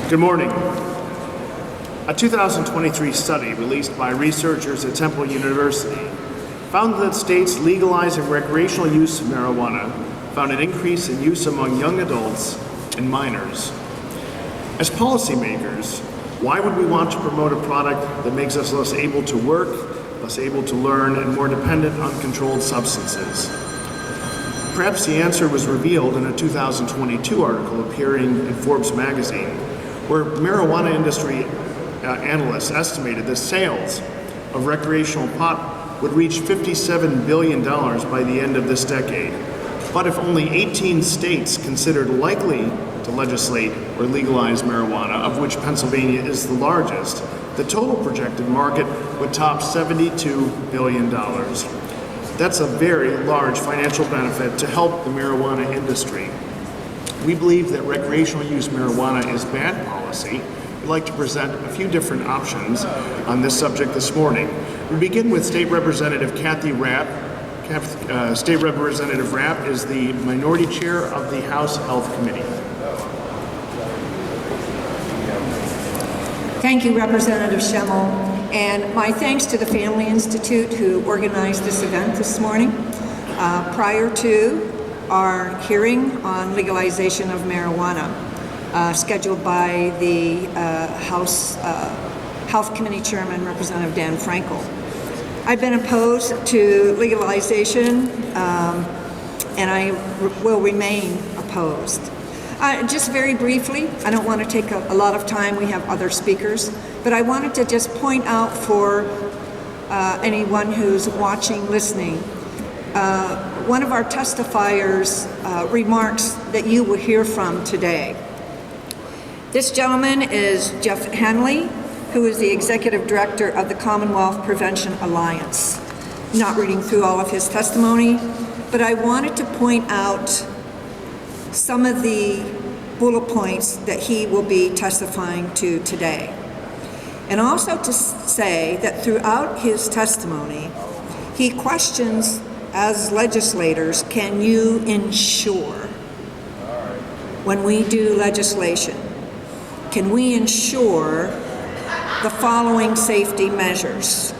Good morning. A 2023 study released by researchers at Temple University found that states legalizing recreational use of marijuana found an increase in use among young adults and minors. As policymakers, why would we want to promote a product that makes us less able to work, less able to learn, and more dependent on controlled substances? Perhaps the answer was revealed in a 2022 article appearing in Forbes magazine, where marijuana industry analysts estimated the sales of recreational pot would reach $57 billion by the end of this decade. But if only 18 states considered likely to legislate or legalize marijuana, of which Pennsylvania is the largest, the total projected market would top $72 billion. That's a very large financial benefit to help the marijuana industry. We believe that recreational use marijuana is bad policy. We'd like to present a few different options on this subject this morning. We begin with State Representative Kathy Rapp. State Representative Rapp is the Minority Chair of the House Health Committee. Thank you, Representative Schemmel, and my thanks to the Family Institute who organized this event this morning. Prior to our hearing on legalization of marijuana, scheduled by the House Health Committee Chairman, Representative Dan Frankel. I've been opposed to legalization, and I will remain opposed. Just very briefly, I don't want to take a lot of time, we have other speakers, but I wanted to just point out for anyone who's watching, listening, one of our testifiers' remarks that you will hear from today. This gentleman is Jeff Henley, who is the Executive Director of the Commonwealth Prevention Alliance. I'm not reading through all of his testimony, but I wanted to point out some of the bullet points that he will be testifying to today. And also to say that throughout his testimony, he questions, as legislators, can you ensure, when we do legislation, can we ensure the following safety measures?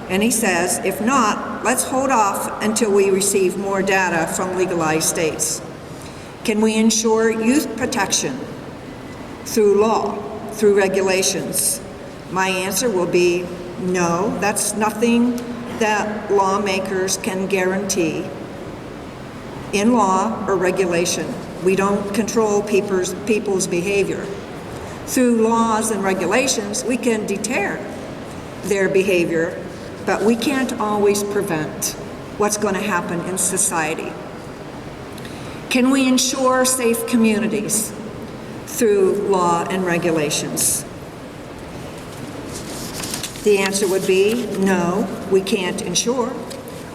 And he says, if not, let's hold off until we receive more data from legalized states. Can we ensure youth protection through law, through regulations? My answer will be no, that's nothing that lawmakers can guarantee in law or regulation. We don't control people's behavior. Through laws and regulations, we can deter their behavior, but we can't always prevent what's going to happen in society. Can we ensure safe communities through law and regulations? The answer would be no, we can't ensure.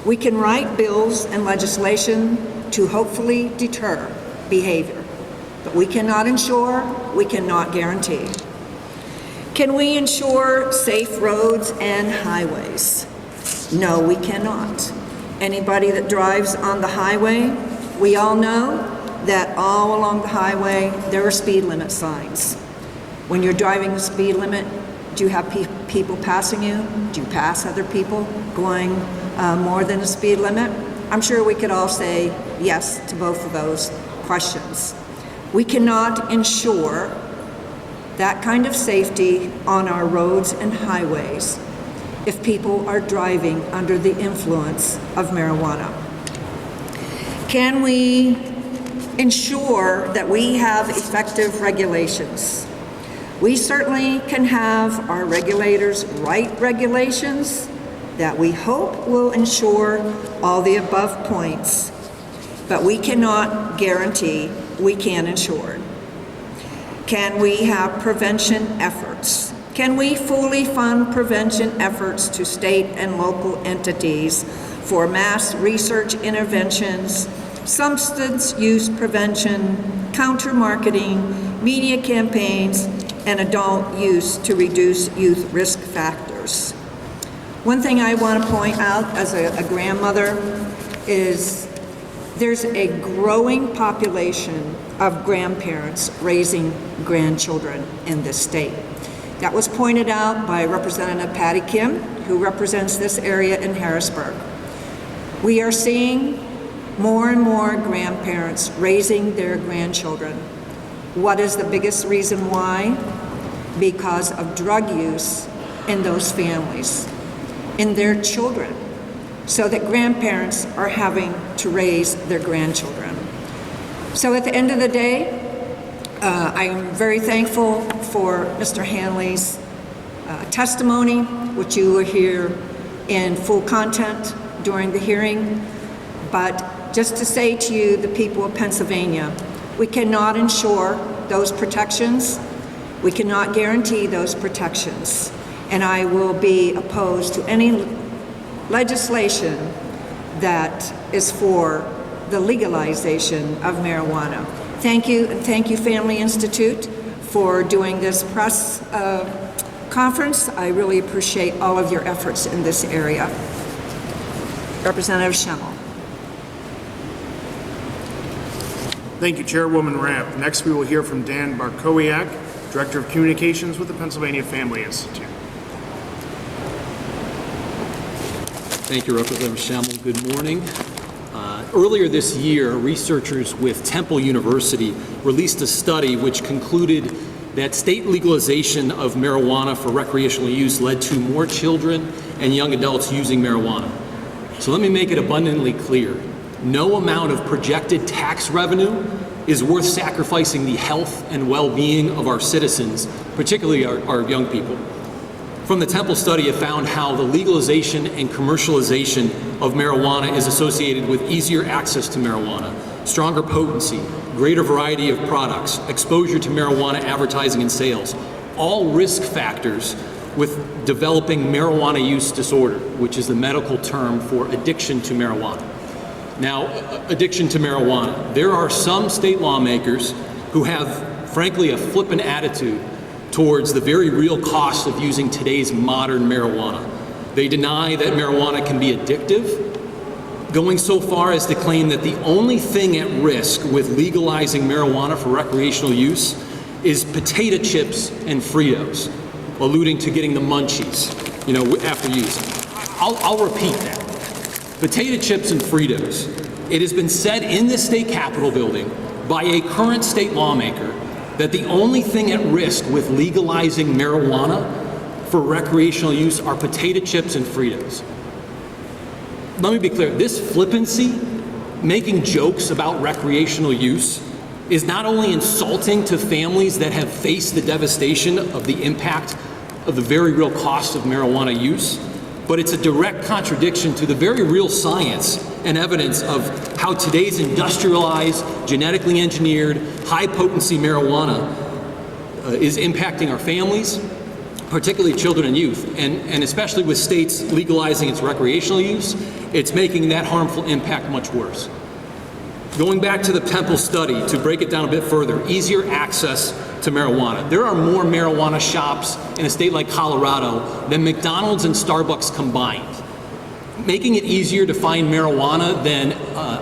We can write bills and legislation to hopefully deter behavior, but we cannot ensure, we cannot guarantee. Can we ensure safe roads and highways? No, we cannot. Anybody that drives on the highway, we all know that all along the highway there are speed limit signs. When you're driving the speed limit, do you have people passing you? Do you pass other people going more than the speed limit? I'm sure we could all say yes to both of those questions. We cannot ensure that kind of safety on our roads and highways if people are driving under the influence of marijuana. Can we ensure that we have effective regulations? We certainly can have our regulators write regulations that we hope will ensure all the above points, but we cannot guarantee, we can ensure. Can we have prevention efforts? Can we fully fund prevention efforts to state and local entities for mass research interventions, substance use prevention, counter-marketing, media campaigns, and adult use to reduce youth risk factors? One thing I want to point out as a grandmother is there's a growing population of grandparents raising grandchildren in this state. That was pointed out by Representative Patty Kim, who represents this area in Harrisburg. We are seeing more and more grandparents raising their grandchildren. What is the biggest reason why? Because of drug use in those families, in their children, so that grandparents are having to raise their grandchildren. So at the end of the day, I am very thankful for Mr. Hanley's testimony, which you will hear in full content during the hearing. But just to say to you, the people of Pennsylvania, we cannot ensure those protections. We cannot guarantee those protections. And I will be opposed to any legislation that is for the legalization of marijuana. Thank you, and thank you, Family Institute, for doing this press conference. I really appreciate all of your efforts in this area. Representative Schemmel. Thank you, Chairwoman Rapp. Next, we will hear from Dan Barkowiak, Director of Communications with the Pennsylvania Family Institute. Thank you, Representative Schemmel. Good morning. Earlier this year, researchers with Temple University released a study which concluded that state legalization of marijuana for recreational use led to more children and young adults using marijuana. So let me make it abundantly clear. No amount of projected tax revenue is worth sacrificing the health and well-being of our citizens, particularly our young people. From the Temple study, it found how the legalization and commercialization of marijuana is associated with easier access to marijuana, stronger potency, greater variety of products, exposure to marijuana advertising and sales, all risk factors with developing marijuana use disorder, which is the medical term for addiction to marijuana. Now, addiction to marijuana. There are some state lawmakers who have, frankly, a flippant attitude towards the very real cost of using today's modern marijuana. They deny that marijuana can be addictive, going so far as to claim that the only thing at risk with legalizing marijuana for recreational use is potato chips and Fritos, alluding to getting the munchies, after use. I'll repeat that. Potato chips and Fritos. It has been said in the state capitol building by a current state lawmaker that the only thing at risk with legalizing marijuana for recreational use are potato chips and Fritos. Let me be clear, this flippancy, making jokes about recreational use, is not only insulting to families that have faced the devastation of the impact of the very real cost of marijuana use, but it's a direct contradiction to the very real science and evidence of how today's industrialized, genetically engineered, high-potency marijuana is impacting our families, particularly children and youth, and especially with states legalizing its recreational use, it's making that harmful impact much worse. Going back to the Temple study, to break it down a bit further, easier access to marijuana. There are more marijuana shops in a state like Colorado than McDonald's and Starbucks combined. Making it easier to find marijuana than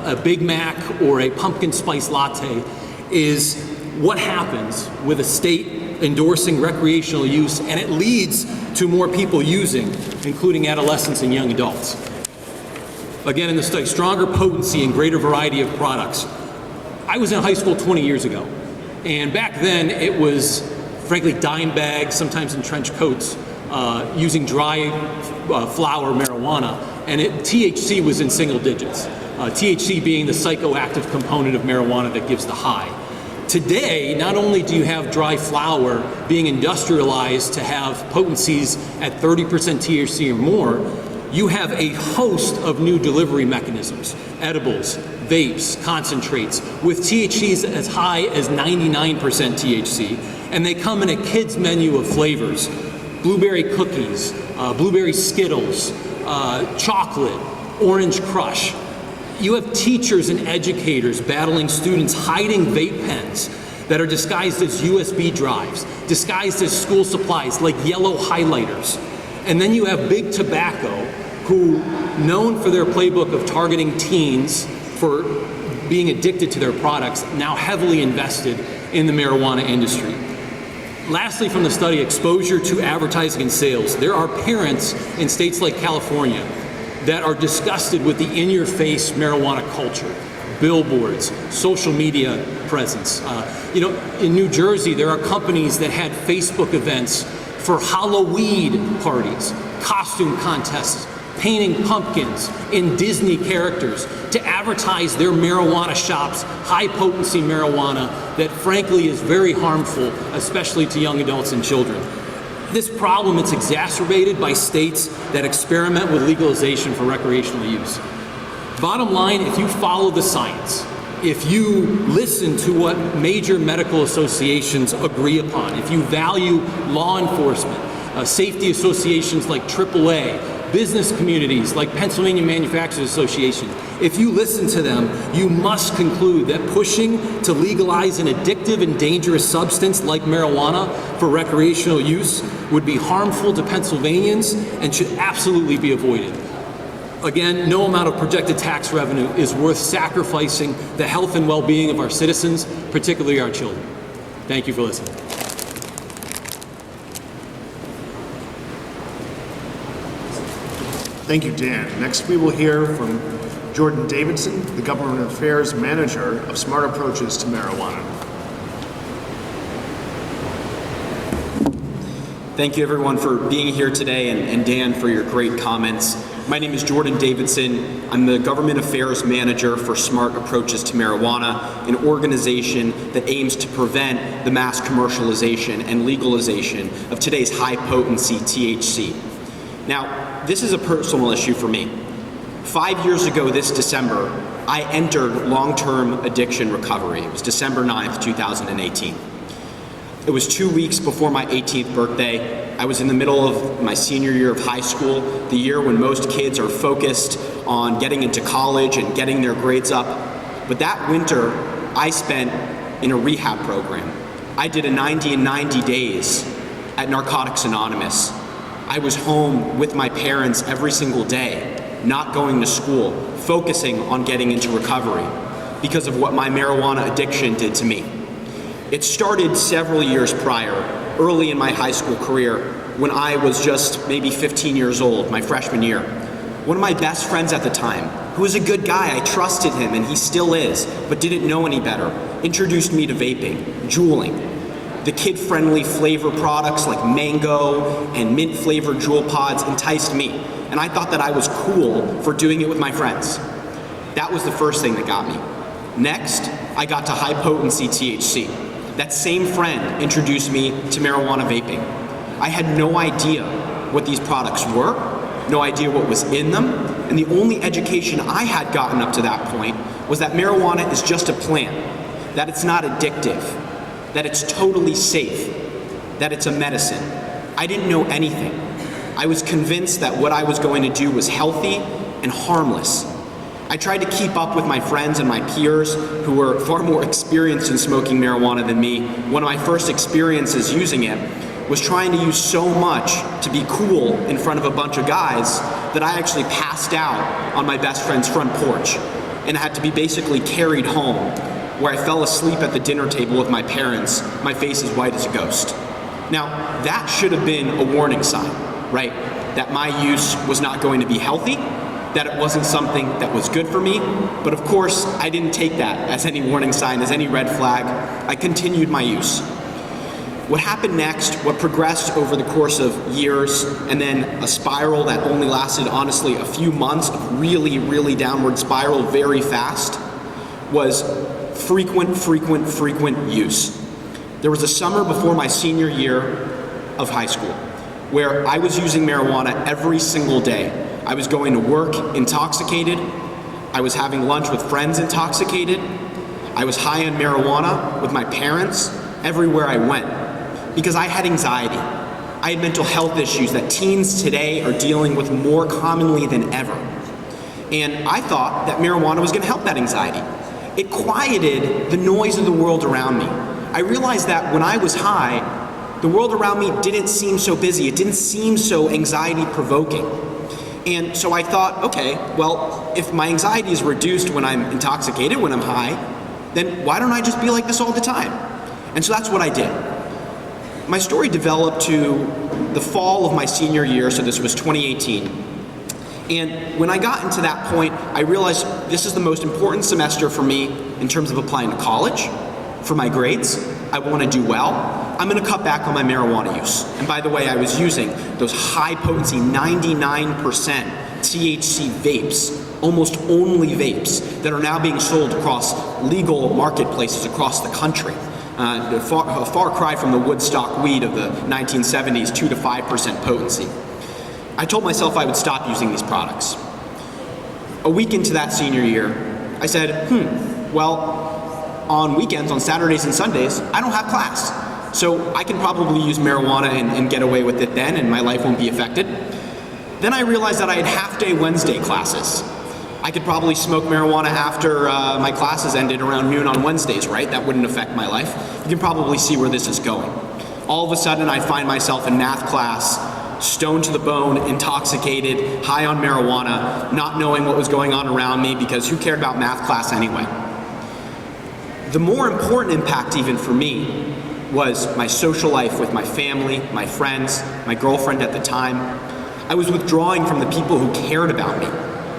a Big Mac or a pumpkin spice latte is what happens with a state endorsing recreational use, and it leads to more people using, including adolescents and young adults. Again, in the study, stronger potency and greater variety of products. I was in high school 20 years ago, and back then it was, frankly, dime bags, sometimes in trench coats, using dry flower marijuana, and THC was in single digits. THC being the psychoactive component of marijuana that gives the high. Today, not only do you have dry flower being industrialized to have potencies at 30% THC or more, you have a host of new delivery mechanisms, edibles, vapes, concentrates, with THCs as high as 99% THC, and they come in a kid's menu of flavors: blueberry cookies, blueberry Skittles, chocolate, orange crush. You have teachers and educators battling students hiding vape pens that are disguised as USB drives, disguised as school supplies like yellow highlighters. And then you have Big Tobacco, who, known for their playbook of targeting teens for being addicted to their products, now heavily invested in the marijuana industry. Lastly, from the study, exposure to advertising and sales. There are parents in states like California that are disgusted with the in-your-face marijuana culture, billboards, social media presence. In New Jersey, there are companies that had Facebook events for Halloween parties, costume contests, painting pumpkins in Disney characters to advertise their marijuana shops, high-potency marijuana that frankly is very harmful, especially to young adults and children. This problem is exacerbated by states that experiment with legalization for recreational use. Bottom line, if you follow the science, if you listen to what major medical associations agree upon, if you value law enforcement, safety associations like AAA, business communities like Pennsylvania Manufacturers Association, if you listen to them, you must conclude that pushing to legalize an addictive and dangerous substance like marijuana for recreational use would be harmful to Pennsylvanians and should absolutely be avoided. Again, no amount of projected tax revenue is worth sacrificing the health and well-being of our citizens, particularly our children. Thank you for listening. Thank you, Dan. Next, we will hear from Jordan Davidson, the Government Affairs Manager of Smart Approaches to Marijuana. Thank you, everyone, for being here today, and Dan, for your great comments. My name is Jordan Davidson. I'm the Government Affairs Manager for Smart Approaches to Marijuana, an organization that aims to prevent the mass commercialization and legalization of today's high-potency THC. Now, this is a personal issue for me. 5 years ago this December, I entered long-term addiction recovery. It was December 9th, 2018. It was 2 weeks before my 18th birthday. I was in the middle of my senior year of high school, the year when most kids are focused on getting into college and getting their grades up. But that winter, I spent in a rehab program. I did a 90 and 90 days at Narcotics Anonymous. I was home with my parents every single day, not going to school, focusing on getting into recovery because of what my marijuana addiction did to me. It started several years prior, early in my high school career, when I was just maybe 15 years old, my freshman year. One of my best friends at the time, who was a good guy, I trusted him, and he still is, but didn't know any better, introduced me to vaping, juuling. The kid-friendly flavor products like mango and mint-flavored Juul pods enticed me, and I thought that I was cool for doing it with my friends. That was the first thing that got me. Next, I got to high-potency THC. That same friend introduced me to marijuana vaping. I had no idea what these products were, no idea what was in them, and the only education I had gotten up to that point was that marijuana is just a plant, that it's not addictive, that it's totally safe, that it's a medicine. I didn't know anything. I was convinced that what I was going to do was healthy and harmless. I tried to keep up with my friends and my peers who were far more experienced in smoking marijuana than me. One of my first experiences using it was trying to use so much to be cool in front of a bunch of guys that I actually passed out on my best friend's front porch and had to be basically carried home, where I fell asleep at the dinner table with my parents, my face as white as a ghost. Now, that should have been a warning sign, right? That my use was not going to be healthy, that it wasn't something that was good for me, but of course, I didn't take that as any warning sign, as any red flag. I continued my use. What happened next, what progressed over the course of years, and then a spiral that only lasted, honestly, a few months of really, really downward spiral very fast, was frequent use. There was a summer before my senior year of high school where I was using marijuana every single day. I was going to work intoxicated. I was having lunch with friends intoxicated. I was high on marijuana with my parents everywhere I went because I had anxiety. I had mental health issues that teens today are dealing with more commonly than ever. And I thought that marijuana was going to help that anxiety. It quieted the noise of the world around me. I realized that when I was high, the world around me didn't seem so busy. It didn't seem so anxiety-provoking. And so I thought, okay, well, if my anxiety is reduced when I'm intoxicated, when I'm high, then why don't I just be like this all the time? And so that's what I did. My story developed to the fall of my senior year, so this was 2018. And when I got into that point, I realized this is the most important semester for me in terms of applying to college, for my grades. I want to do well. I'm going to cut back on my marijuana use. And by the way, I was using those high potency 99% THC vapes, almost only vapes, that are now being sold across legal marketplaces across the country. A far cry from the Woodstock weed of the 1970s, 2 to 5% potency. I told myself I would stop using these products. A week into that senior year, I said, well, on weekends, on Saturdays and Sundays, I don't have class. So I can probably use marijuana and get away with it then, and my life won't be affected. Then I realized that I had half-day Wednesday classes. I could probably smoke marijuana after my classes ended around noon on Wednesdays, right? That wouldn't affect my life. You can probably see where this is going. All of a sudden, I find myself in math class, stoned to the bone, intoxicated, high on marijuana, not knowing what was going on around me because who cared about math class anyway? The more important impact even for me was my social life with my family, my friends, my girlfriend at the time. I was withdrawing from the people who cared about me.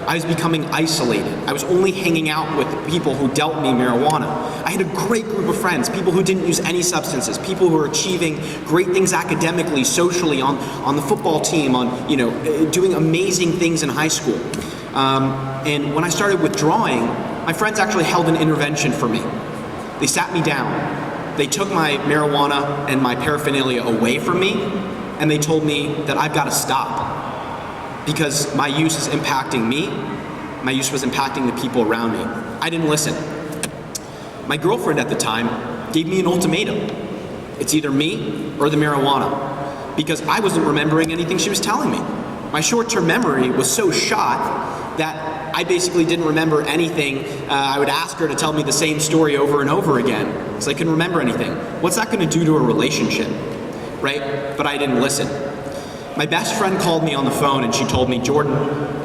I was becoming isolated. I was only hanging out with the people who dealt me marijuana. I had a great group of friends, people who didn't use any substances, people who were achieving great things academically, socially, on the football team, doing amazing things in high school. And when I started withdrawing, my friends actually held an intervention for me. They sat me down. They took my marijuana and my paraphernalia away from me, and they told me that I've got to stop because my use is impacting me. My use was impacting the people around me. I didn't listen. My girlfriend at the time gave me an ultimatum. It's either me or the marijuana, because I wasn't remembering anything she was telling me. My short-term memory was so shot that I basically didn't remember anything. I would ask her to tell me the same story over and over again because I couldn't remember anything. What's that going to do to a relationship, right? But I didn't listen. My best friend called me on the phone and she told me, Jordan,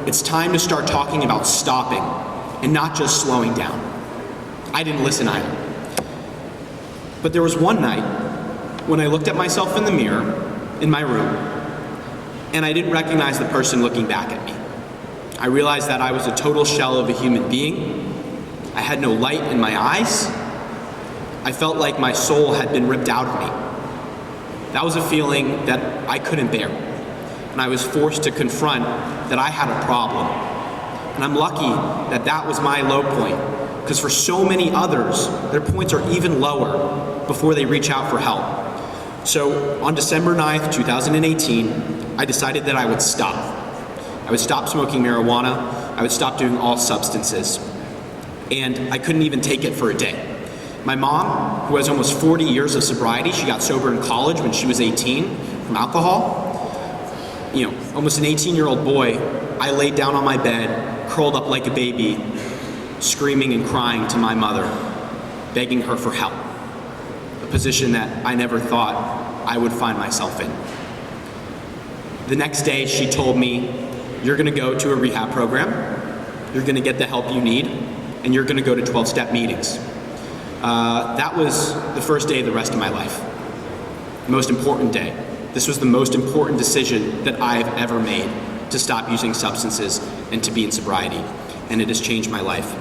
it's time to start talking about stopping and not just slowing down. I didn't listen either. But there was one night when I looked at myself in the mirror in my room and I didn't recognize the person looking back at me. I realized that I was a total shell of a human being. I had no light in my eyes. I felt like my soul had been ripped out of me. That was a feeling that I couldn't bear. And I was forced to confront that I had a problem. And I'm lucky that that was my low point, because for so many others, their points are even lower before they reach out for help. So on December 9th, 2018, I decided that I would stop. I would stop smoking marijuana. I would stop doing all substances. And I couldn't even take it for a day. My mom, who has almost 40 years of sobriety, she got sober in college when she was 18 from alcohol. Almost an 18-year-old boy, I laid down on my bed, curled up like a baby, screaming and crying to my mother, begging her for help. A position that I never thought I would find myself in. The next day, she told me, you're gonna go to a rehab program, you're gonna get the help you need, and you're gonna go to 12-step meetings. That was the first day of the rest of my life. The most important day. This was the most important decision that I've ever made, to stop using substances and to be in sobriety, and it has changed my life.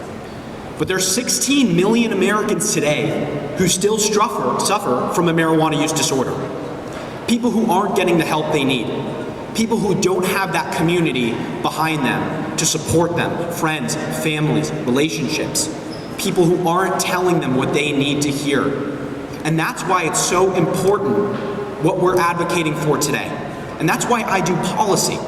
But there's 16 million Americans today who still suffer from a marijuana use disorder. People who aren't getting the help they need. People who don't have that community behind them to support them, friends, families, relationships. People who aren't telling them what they need to hear. And that's why it's so important what we're advocating for today. And that's why I do policy.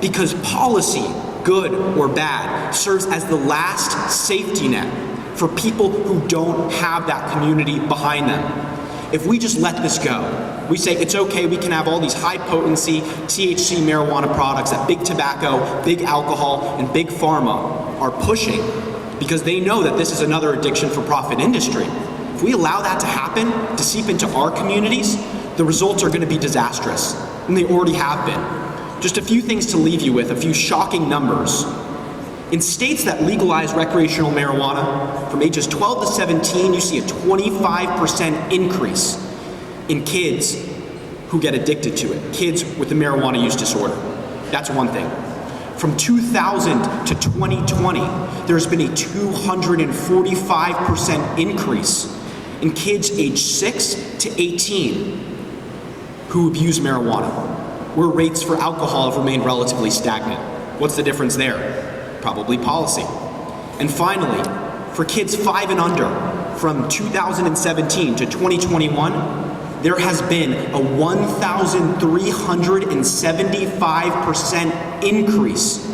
Because policy, good or bad, serves as the last safety net for people who don't have that community behind them. If we just let this go, we say it's okay, we can have all these high potency THC marijuana products that big tobacco, big alcohol, and big pharma are pushing because they know that this is another addiction for profit industry. If we allow that to happen, to seep into our communities, the results are going to be disastrous, and they already have been. Just a few things to leave you with, a few shocking numbers. In states that legalize recreational marijuana, from ages 12 to 17, you see a 25% increase in kids who get addicted to it, kids with the marijuana use disorder. That's one thing. From 2000 to 2020, there's been a 245% increase in kids aged 6 to 18 who abuse marijuana, where rates for alcohol have remained relatively stagnant. What's the difference there? Probably policy. And finally, for kids 5 and under, from 2017 to 2021, there has been a 1,375% increase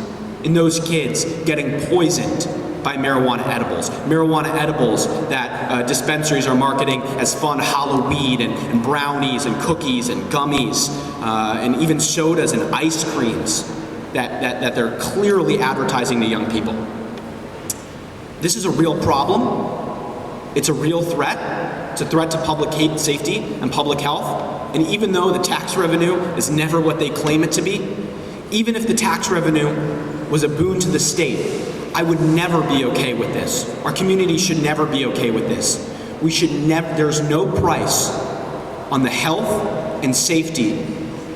in those kids getting poisoned by marijuana edibles. Marijuana edibles that dispensaries are marketing as fun Halloween and brownies and cookies and gummies and even sodas and ice creams that they're clearly advertising to young people. This is a real problem. It's a real threat. It's a threat to public safety and public health. And even though the tax revenue is never what they claim it to be, even if the tax revenue was a boon to the state, I would never be okay with this. Our community should never be okay with this. We should never, there's no price on the health and safety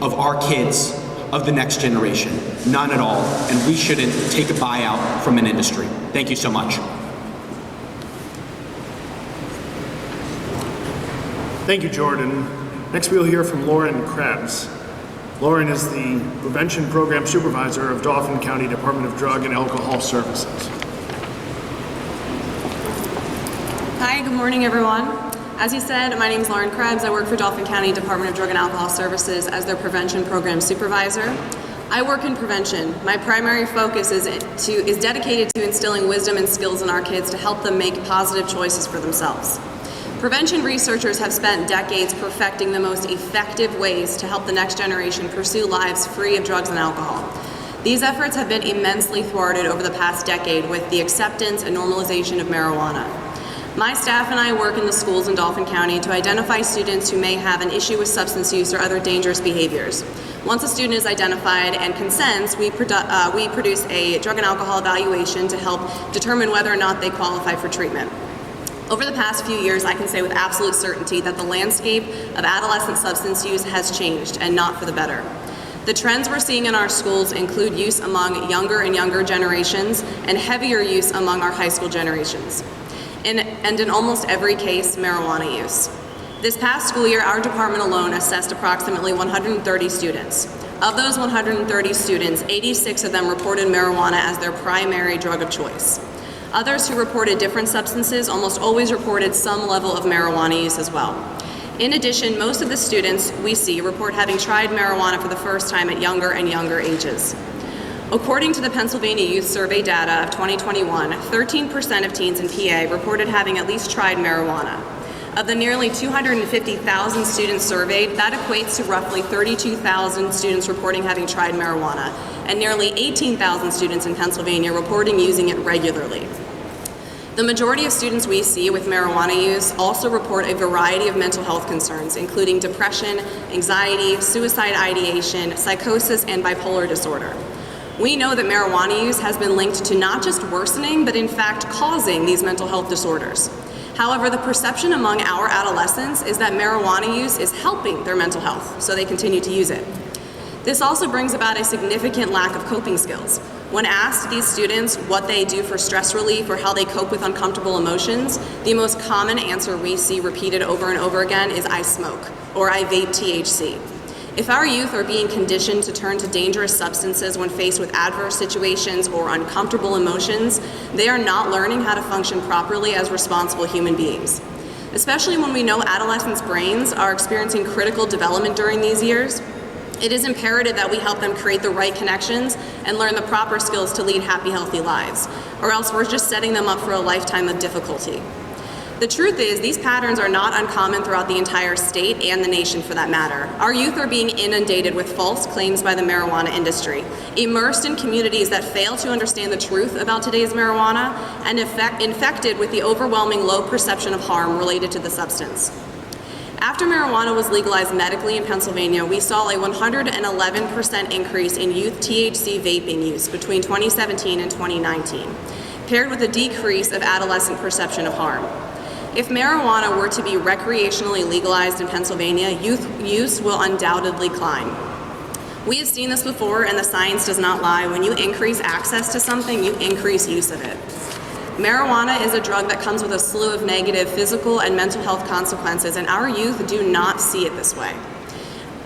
of our kids, of the next generation. None at all. And we shouldn't take a buyout from an industry. Thank you so much. Thank you, Jordan. Next, we'll hear from Lauren Krebs. Lauren is the Prevention Program Supervisor of Dauphin County Department of Drug and Alcohol Services. Hi, good morning, everyone. As you said, my name is Lauren Krebs. I work for Dauphin County Department of Drug and Alcohol Services as their Prevention Program Supervisor. I work in prevention. My primary focus is dedicated to instilling wisdom and skills in our kids to help them make positive choices for themselves. Prevention researchers have spent decades perfecting the most effective ways to help the next generation pursue lives free of drugs and alcohol. These efforts have been immensely thwarted over the past decade with the acceptance and normalization of marijuana. My staff and I work in the schools in Dauphin County to identify students who may have an issue with substance use or other dangerous behaviors. Once a student is identified and consents, we produce a drug and alcohol evaluation to help determine whether or not they qualify for treatment. Over the past few years, I can say with absolute certainty that the landscape of adolescent substance use has changed, and not for the better. The trends we're seeing in our schools include use among younger and younger generations and heavier use among our high school generations. And in almost every case, marijuana use. This past school year, our department alone assessed approximately 130 students. Of those 130 students, 86 of them reported marijuana as their primary drug of choice. Others who reported different substances almost always reported some level of marijuana use as well. In addition, most of the students we see report having tried marijuana for the first time at younger and younger ages. According to the Pennsylvania Youth Survey data of 2021, 13% of teens in PA reported having at least tried marijuana. Of the nearly 250,000 students surveyed, that equates to roughly 32,000 students reporting having tried marijuana, and nearly 18,000 students in Pennsylvania reporting using it regularly. The majority of students we see with marijuana use also report a variety of mental health concerns, including depression, anxiety, suicide ideation, psychosis, and bipolar disorder. We know that marijuana use has been linked to not just worsening, but in fact causing these mental health disorders. However, the perception among our adolescents is that marijuana use is helping their mental health, so they continue to use it. This also brings about a significant lack of coping skills. When asked these students what they do for stress relief or how they cope with uncomfortable emotions, the most common answer we see repeated over and over again is "I smoke" or "I vape THC." If our youth are being conditioned to turn to dangerous substances when faced with adverse situations or uncomfortable emotions, they are not learning how to function properly as responsible human beings. Especially when we know adolescents' brains are experiencing critical development during these years, it is imperative that we help them create the right connections and learn the proper skills to lead happy, healthy lives, or else we're just setting them up for a lifetime of difficulty. The truth is, these patterns are not uncommon throughout the entire state and the nation for that matter. Our youth are being inundated with false claims by the marijuana industry, immersed in communities that fail to understand the truth about today's marijuana, and infected with the overwhelming low perception of harm related to the substance. After marijuana was legalized medically in Pennsylvania, we saw a 111% increase in youth THC vaping use between 2017 and 2019, paired with a decrease of adolescent perception of harm. If marijuana were to be recreationally legalized in Pennsylvania, youth use will undoubtedly climb. We have seen this before, and the science does not lie. When you increase access to something, you increase use of it. Marijuana is a drug that comes with a slew of negative physical and mental health consequences, and our youth do not see it this way.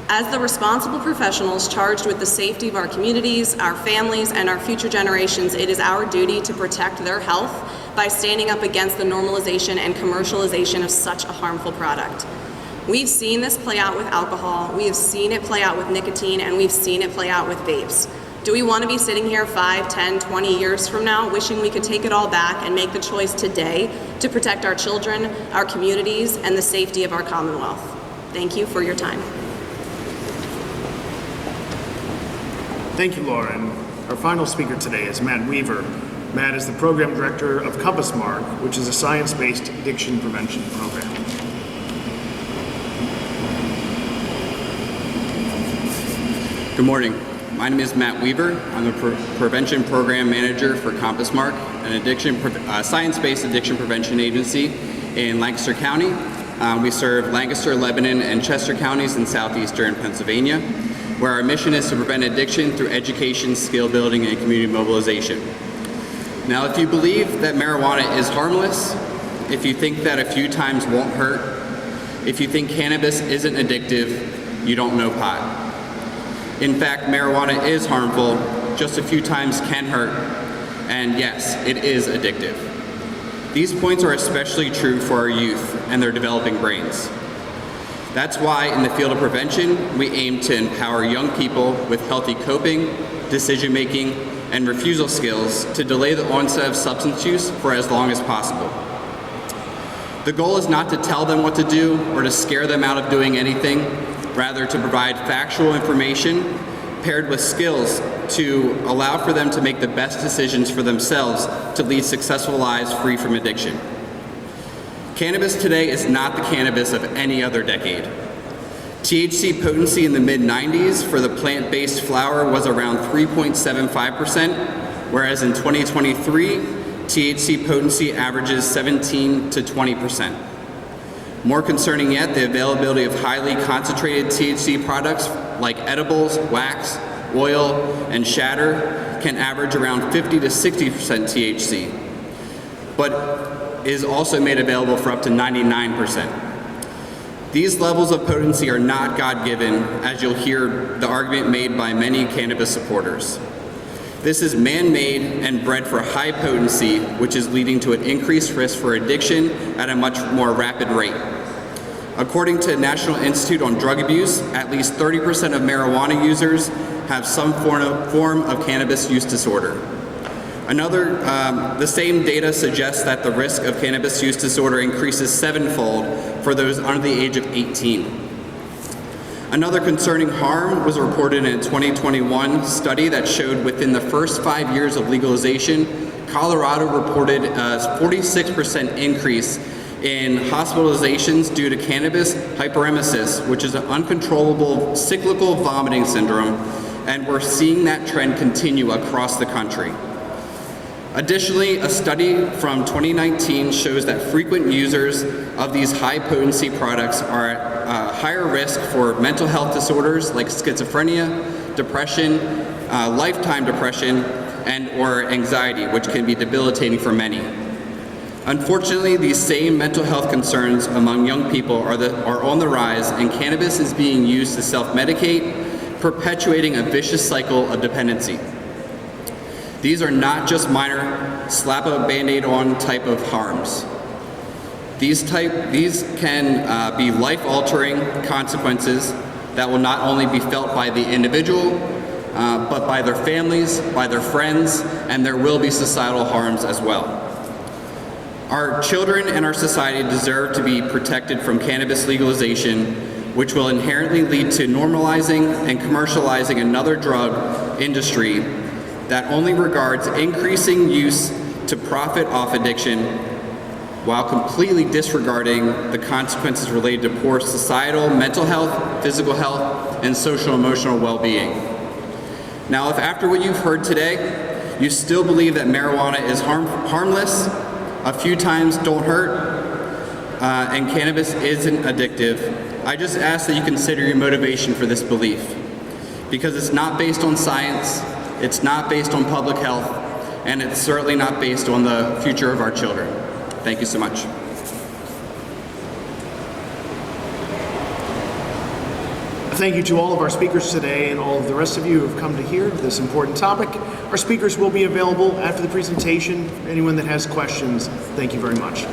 As the responsible professionals charged with the safety of our communities, our families, and our future generations, it is our duty to protect their health by standing up against the normalization and commercialization of such a harmful product. We've seen this play out with alcohol, we have seen it play out with nicotine, and we've seen it play out with vapes. Do we want to be sitting here 5, 10, 20 years from now wishing we could take it all back and make the choice today to protect our children, our communities, and the safety of our Commonwealth? Thank you for your time. Thank you, Lauren. Our final speaker today is Matt Weaver. Matt is the Program Director of Compass Mark, which is a science-based addiction prevention program. Good morning. My name is Matt Weaver. I'm the Prevention Program Manager for Compass Mark, an science-based addiction prevention agency in Lancaster County. We serve Lancaster, Lebanon, and Chester counties in southeastern Pennsylvania, where our mission is to prevent addiction through education, skill building, and community mobilization. Now, if you believe that marijuana is harmless, if you think that a few times won't hurt, if you think cannabis isn't addictive, you don't know pot. In fact, marijuana is harmful, just a few times can hurt, and yes, it is addictive. These points are especially true for our youth and their developing brains. That's why in the field of prevention, we aim to empower young people with healthy coping, decision-making, and refusal skills to delay the onset of substance use for as long as possible. The goal is not to tell them what to do or to scare them out of doing anything, rather to provide factual information paired with skills to allow for them to make the best decisions for themselves to lead successful lives free from addiction. Cannabis today is not the cannabis of any other decade. THC potency in the mid-90s for the plant-based flower was around 3.75%, whereas in 2023, THC potency averages 17 to 20%. More concerning yet, the availability of highly concentrated THC products like edibles, wax, oil, and shatter can average around 50 to 60% THC, but is also made available for up to 99%. These levels of potency are not God-given, as you'll hear the argument made by many cannabis supporters. This is man-made and bred for high potency, which is leading to an increased risk for addiction at a much more rapid rate. According to National Institute on Drug Abuse, at least 30% of marijuana users have some form of cannabis use disorder. The same data suggests that the risk of cannabis use disorder increases 7-fold for those under the age of 18. Another concerning harm was reported in a 2021 study that showed within the first 5 years of legalization, Colorado reported a 46% increase in hospitalizations due to cannabis hyperemesis, which is an uncontrollable cyclical vomiting syndrome, and we're seeing that trend continue across the country. Additionally, a study from 2019 shows that frequent users of these high-potency products are at higher risk for mental health disorders like schizophrenia, depression, lifetime depression, and/or anxiety, which can be debilitating for many. Unfortunately, these same mental health concerns among young people are on the rise, and cannabis is being used to self-medicate, perpetuating a vicious cycle of dependency. These are not just minor slap a Band-Aid on type of harms. These can be life-altering consequences that will not only be felt by the individual, but by their families, by their friends, and there will be societal harms as well. Our children and our society deserve to be protected from cannabis legalization, which will inherently lead to normalizing and commercializing another drug industry that only regards increasing use to profit off addiction while completely disregarding the consequences related to poor societal, mental health, physical health, and social emotional well-being. Now, if after what you've heard today, you still believe that marijuana is harmless, a few times don't hurt, and cannabis isn't addictive, I just ask that you consider your motivation for this belief. Because it's not based on science, it's not based on public health, and it's certainly not based on the future of our children. Thank you so much. Thank you to all of our speakers today and all of the rest of you who have come to hear this important topic. Our speakers will be available after the presentation. Anyone that has questions, thank you very much.